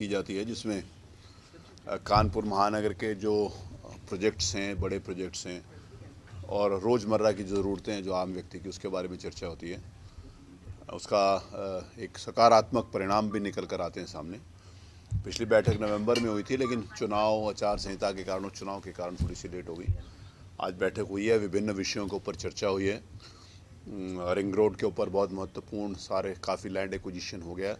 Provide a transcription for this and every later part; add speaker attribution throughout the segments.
Speaker 1: की जाती है जिसमें कानपुर महानगर के जो प्रोजेक्ट्स हैं, बड़े प्रोजेक्ट्स हैं और रोज़मर्रा की ज़रूरतें हैं जो आम व्यक्ति की, उसके बारे में चर्चा होती है। उसका एक सकारात्मक परिणाम भी निकल कर आते हैं सामने। पिछली बैठक नवंबर में हुई थी, लेकिन चुनाव आचार संहिता के कारण, चुनाव के कारण थोड़ी सी लेट हो गई। आज बैठक हुई है, विभिन्न विषयों के ऊपर चर्चा हुई है। रिंग रोड के ऊपर बहुत महत्वपूर्ण सारे काफ़ी लैंड एक्विजिशन हो गया,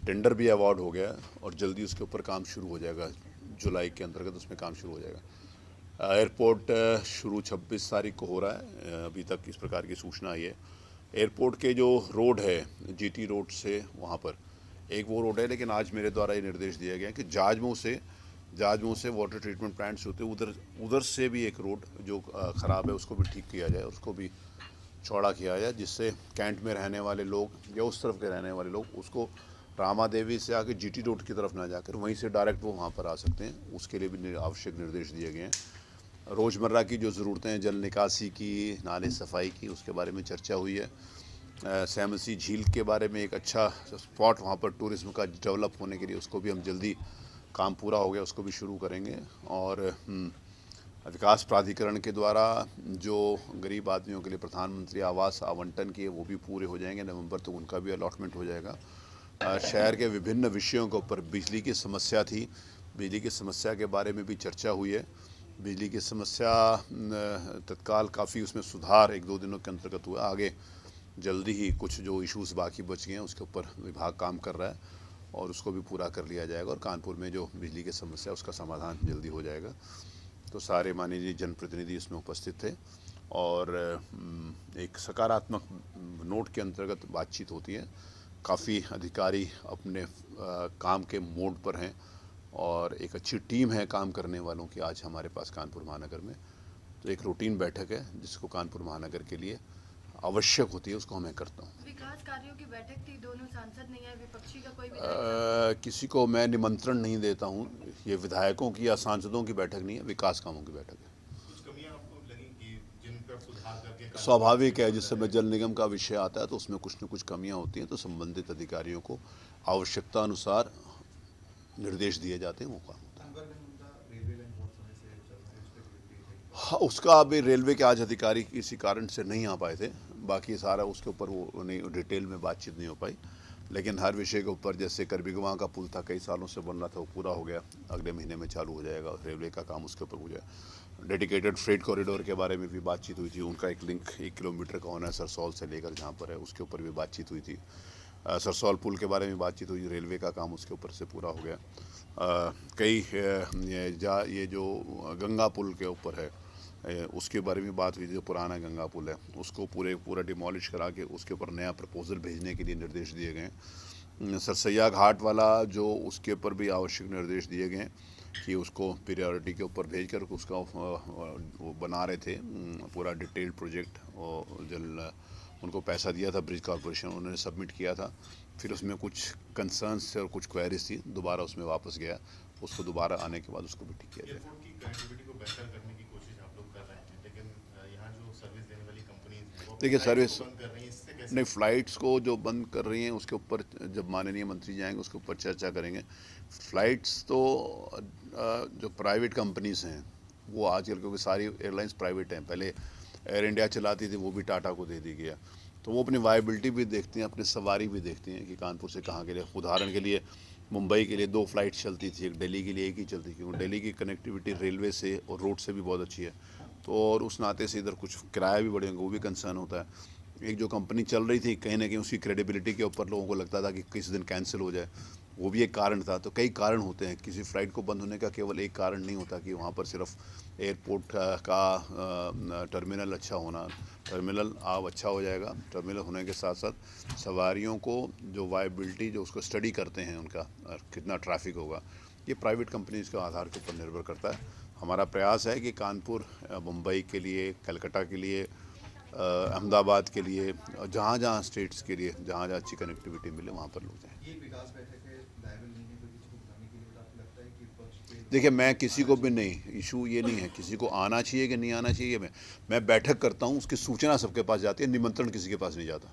Speaker 1: टेंडर भी अवार्ड हो गया और जल्दी उसके ऊपर काम शुरू हो जाएगा। जुलाई के अंतर्गत उसमें काम शुरू हो जाएगा। एयरपोर्ट शुरू 26 तारीख को हो रहा है। अभी तक इस प्रकार की सूचना आई है। एयरपोर्ट के जो रोड है, जीटी रोड से वहाँ पर एक वो रोड है, लेकिन आज मेरे द्वारा ये निर्देश दिया गया है कि जाजमऊ से वाटर ट्रीटमेंट प्लांट से होते उधर से भी एक रोड जो ख़राब है उसको भी ठीक किया जाए, उसको भी चौड़ा किया जाए, जिससे कैंट में रहने वाले लोग या उस तरफ के रहने वाले लोग उसको रामा देवी से आके जीटी रोड की तरफ ना जाकर वहीं से डायरेक्ट वो वहाँ पर आ सकते हैं। उसके लिए भी आवश्यक निर्देश दिए गए हैं। रोज़मर्रा की जो ज़रूरतें हैं, जल निकासी की, नाले सफाई की, उसके बारे में चर्चा हुई है। सैमसी झील के बारे में एक अच्छा स्पॉट वहाँ पर टूरिज्म का डेवलप होने के लिए, उसको भी हम जल्दी, काम पूरा हो गया उसको भी शुरू करेंगे। और विकास प्राधिकरण के द्वारा जो गरीब आदमियों के लिए प्रधानमंत्री आवास आवंटन किए वो भी पूरे हो जाएंगे। नवंबर तक उनका भी अलॉटमेंट हो जाएगा। शहर के विभिन्न विषयों के ऊपर, बिजली की समस्या थी, बिजली की समस्या के बारे में भी चर्चा हुई है। बिजली की समस्या तत्काल काफ़ी उसमें सुधार 1-2 दिनों के अंतर्गत हुआ। आगे जल्दी ही कुछ जो इश्यूज़ बाकी बच गए हैं उसके ऊपर विभाग काम कर रहा है और उसको भी पूरा कर लिया जाएगा और कानपुर में जो बिजली की समस्या उसका समाधान जल्दी हो जाएगा। तो सारे माननीय जनप्रतिनिधि इसमें उपस्थित थे और एक सकारात्मक नोट के अंतर्गत बातचीत होती है। काफ़ी अधिकारी अपने काम के मोड पर हैं और एक अच्छी टीम है काम करने वालों की आज हमारे पास कानपुर महानगर में। तो एक रूटीन बैठक है जिसको कानपुर महानगर के लिए आवश्यक होती है, उसको मैं करता हूँ।
Speaker 2: विकास कार्यों की बैठक थी, दोनों सांसद नहीं आए, विपक्षी का कोई
Speaker 1: किसी को मैं निमंत्रण नहीं देता हूँ। ये विधायकों की या सांसदों की बैठक नहीं है, विकास कामों की बैठक है।
Speaker 3: कुछ कमियां आपको लगी कि जिन पर सुधार करके
Speaker 1: स्वाभाविक है, जिस समय जल निगम का विषय आता है तो उसमें कुछ न कुछ कमियां होती हैं, तो संबंधित अधिकारियों को आवश्यकता अनुसार निर्देश दिए जाते हैं, वो काम होता है। हाँ, उसका अभी रेलवे के आज अधिकारी किसी कारण से नहीं आ पाए थे, बाकी सारा उसके ऊपर वो नहीं, डिटेल में बातचीत नहीं हो पाई। लेकिन हर विषय के ऊपर, जैसे करबीगवा का पुल था, कई सालों से बन रहा था, वो पूरा हो गया, अगले महीने में चालू हो जाएगा। रेलवे का काम उसके ऊपर हो जाए। डेडिकेटेड फ्रेट कॉरिडोर के बारे में भी बातचीत हुई थी, उनका एक लिंक 1 किलोमीटर का होना है सरसौल से लेकर जहाँ पर है, उसके ऊपर भी बातचीत हुई थी। सरसौल पुल के बारे में बातचीत हुई, रेलवे का काम उसके ऊपर से पूरा हो गया। कई ये जो गंगा पुल के ऊपर है उसके बारे में बात हुई थी। जो पुराना गंगा पुल है उसको पूरा डिमोलिश करा के उसके ऊपर नया प्रपोजल भेजने के लिए निर्देश दिए गए। सरसैया घाट वाला जो, उसके ऊपर भी आवश्यक निर्देश दिए गए कि उसको प्रायोरिटी के ऊपर भेज कर उसका वो बना रहे थे पूरा डिटेल्ड प्रोजेक्ट। और उनको पैसा दिया था ब्रिज कॉरपोरेशन, उन्होंने सबमिट किया था, फिर उसमें कुछ कंसर्न्स थे और कुछ क्वेरीज थी, दोबारा उसमें वापस गया, उसको दोबारा आने के बाद उसको भी ठीक किया जाए।
Speaker 3: एयरपोर्ट की कनेक्टिविटी को बेहतर करने की कोशिश आप लोग कर रहे हैं, लेकिन यहाँ जो सर्विस देने वाली कंपनीज हैं वो
Speaker 1: देखिए, सर्विस
Speaker 3: बंद कर रही हैं, इससे कैसे?
Speaker 1: नहीं, फ़्लाइट्स को जो बंद कर रही हैं उसके ऊपर जब माननीय मंत्री जाएंगे उसके ऊपर चर्चा करेंगे। फ़्लाइट्स तो जो प्राइवेट कंपनीज़ हैं वो आजकल, क्योंकि सारी एयरलाइंस प्राइवेट हैं, पहले एयर इंडिया चलाती थी, वो भी टाटा को दे दी गया, तो वो अपनी वायबिलिटी भी देखती हैं, अपनी सवारी भी देखती हैं कि कानपुर से कहाँ के लिए। उदाहरण के लिए मुंबई के लिए 2 फ्लाइट चलती थी, एक दिल्ली के लिए एक ही चलती थी, क्योंकि दिल्ली की कनेक्टिविटी रेलवे से और रोड से भी बहुत अच्छी है, तो और उस नाते से इधर कुछ किराया भी बढ़ेंगे, वो भी कंसर्न होता है। एक जो कंपनी चल रही थी, कहीं ना कहीं उसकी क्रेडिबिलिटी के ऊपर लोगों को लगता था कि किसी दिन कैंसिल हो जाए, वो भी एक कारण था। तो कई कारण होते हैं, किसी फ़्लाइट को बंद होने का केवल एक कारण नहीं होता कि वहाँ पर सिर्फ एयरपोर्ट का टर्मिनल अच्छा होना। टर्मिनल अब अच्छा हो जाएगा, टर्मिनल होने के साथ साथ सवारियों को जो वायबिलिटी, जो उसको स्टडी करते हैं उनका कितना ट्रैफिक होगा, ये प्राइवेट कंपनीज़ के आधार के ऊपर निर्भर करता है। हमारा प्रयास है कि कानपुर, मुंबई के लिए, कलकत्ता के लिए, अहमदाबाद के लिए, जहाँ जहाँ स्टेट्स के लिए, जहाँ जहाँ अच्छी कनेक्टिविटी मिले वहाँ पर लोग जाएँ।
Speaker 4: ये विकास बैठक है, लायबल नहीं है कोई किसी को बुलाने के लिए, तो आपको लगता है कि विपक्ष के
Speaker 1: देखिए, मैं किसी को भी नहीं, इशू ये नहीं है किसी को आना चाहिए कि नहीं आना चाहिए। मैं बैठक करता हूँ, उसकी सूचना सबके पास जाती है, निमंत्रण किसी के पास नहीं जाता।